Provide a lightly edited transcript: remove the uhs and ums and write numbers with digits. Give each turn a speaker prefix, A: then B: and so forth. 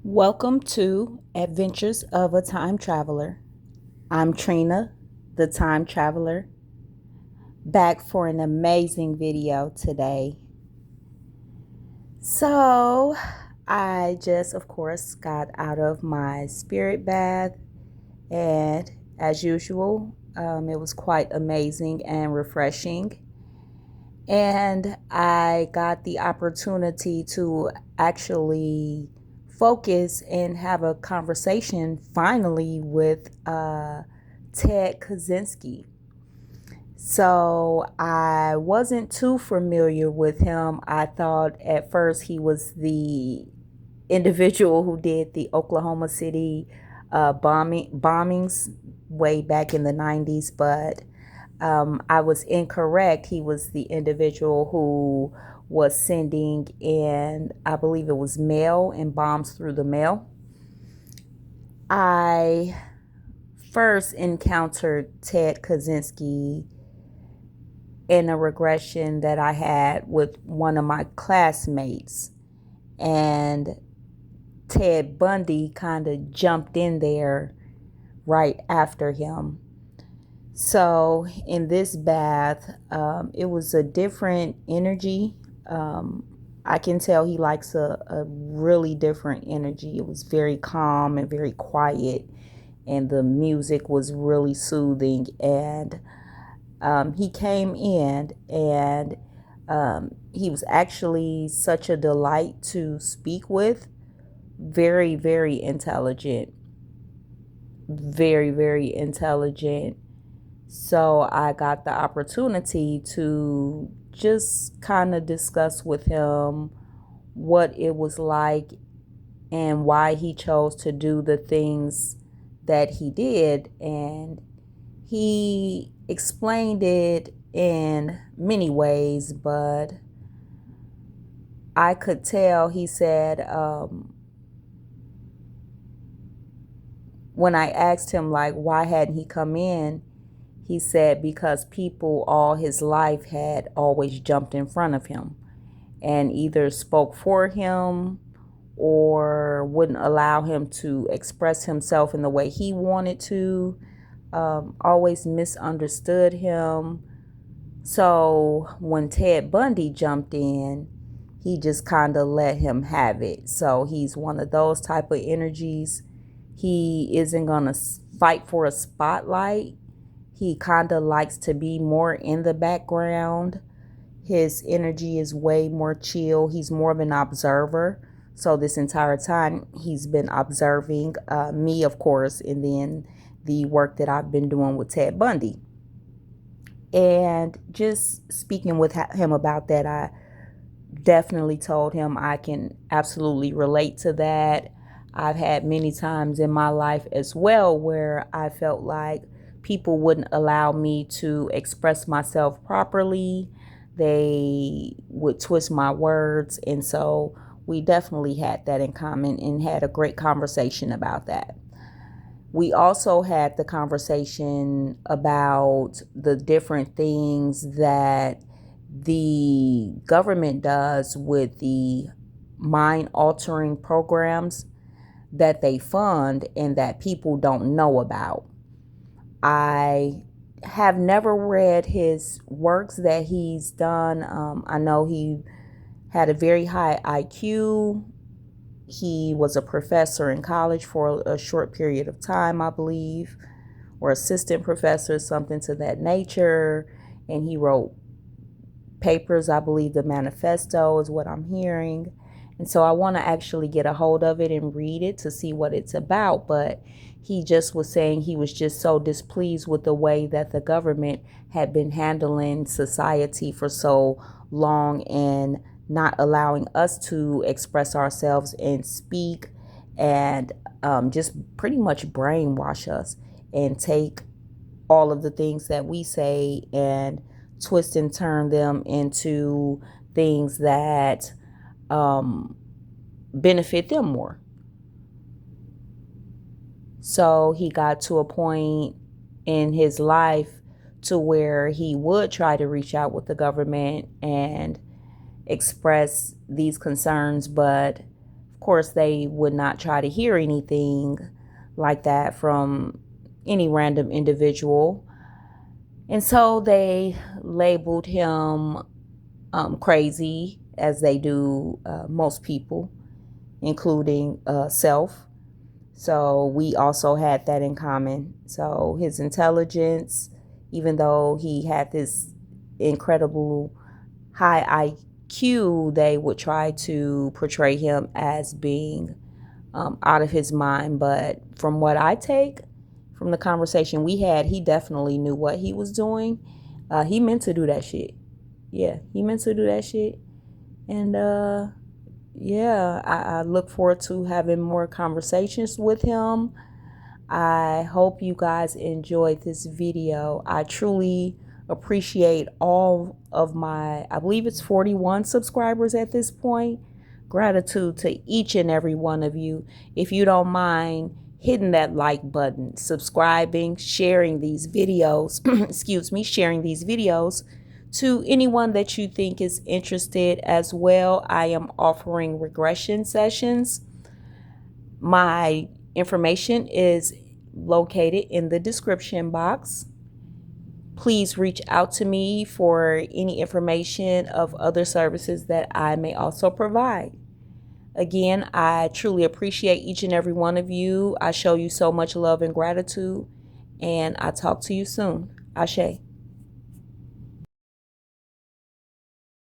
A: Welcome to Adventures of a Time Traveler. I'm Trina, the Time Traveler, back for an amazing video today. So, I just, of course, got out of my spirit bath, and as usual, it was quite amazing and refreshing. And I got the opportunity to actually focus and have a conversation finally with Ted Kaczynski. So I wasn't too familiar with him. I thought at first he was the individual who did the Oklahoma City bombings way back in the 90s, but I was incorrect. He was the individual who was sending in, I believe it was mail and bombs through the mail. I first encountered Ted Kaczynski in a regression that I had with one of my classmates. And Ted Bundy kind of jumped in there right after him. So in this bath, it was a different energy. I can tell he likes a really different energy. It was very calm and very quiet, and the music was really soothing. And he came in, and he was actually such a delight to speak with. Very, very intelligent. Very, very intelligent. So I got the opportunity to just kind of discuss with him what it was like and why he chose to do the things that he did. And he explained it in many ways, but I could tell he said, when I asked him, like, why hadn't he come in? He said because people all his life had always jumped in front of him and either spoke for him or wouldn't allow him to express himself in the way he wanted to, always misunderstood him. So when Ted Bundy jumped in, he just kind of let him have it. So he's one of those type of energies. He isn't going to fight for a spotlight. He kind of likes to be more in the background. His energy is way more chill. He's more of an observer. So this entire time he's been observing me, of course, and then the work that I've been doing with Ted Bundy. And just speaking with him about that, I definitely told him I can absolutely relate to that. I've had many times in my life as well where I felt like people wouldn't allow me to express myself properly. They would twist my words. And so we definitely had that in common and had a great conversation about that. We also had the conversation about the different things that the government does with the mind altering programs that they fund and that people don't know about. I have never read his works that he's done. I know he had a very high IQ. He was a professor in college for a short period of time, I believe, or assistant professor, something to that nature. And he wrote papers, I believe the manifesto is what I'm hearing. And so I want to actually get a hold of it and read it to see what it's about. But he just was saying he was just so displeased with the way that the government had been handling society for so long and not allowing us to express ourselves and speak, and just pretty much brainwash us and take all of the things that we say and twist and turn them into things that benefit them more. So he got to a point in his life to where he would try to reach out with the government and express these concerns, but of Of course, they would not try to hear anything like that from any random individual. And so they labeled him crazy, as they do most people, including self. So we also had that in common. So his intelligence, even though he had this incredible high IQ, they would try to portray him as being out of his mind. But from what I take from the conversation we had, he definitely knew what he was doing. He meant to do that shit. Yeah, he meant to do that shit. And yeah, I look forward to having more conversations with him. I hope you guys enjoyed this video. I truly appreciate all of my, I believe it's 41 subscribers at this point. Gratitude to each and every one of you. If you don't mind hitting that like button, subscribing, sharing these videos, excuse me, sharing these videos to anyone that you think is interested as well. I am offering regression sessions. My information is located in the description box. Please reach out to me for any information of other services that I may also provide. Again, I truly appreciate each and every one of you. I show you so much love and gratitude, and I talk to you soon. Ashe.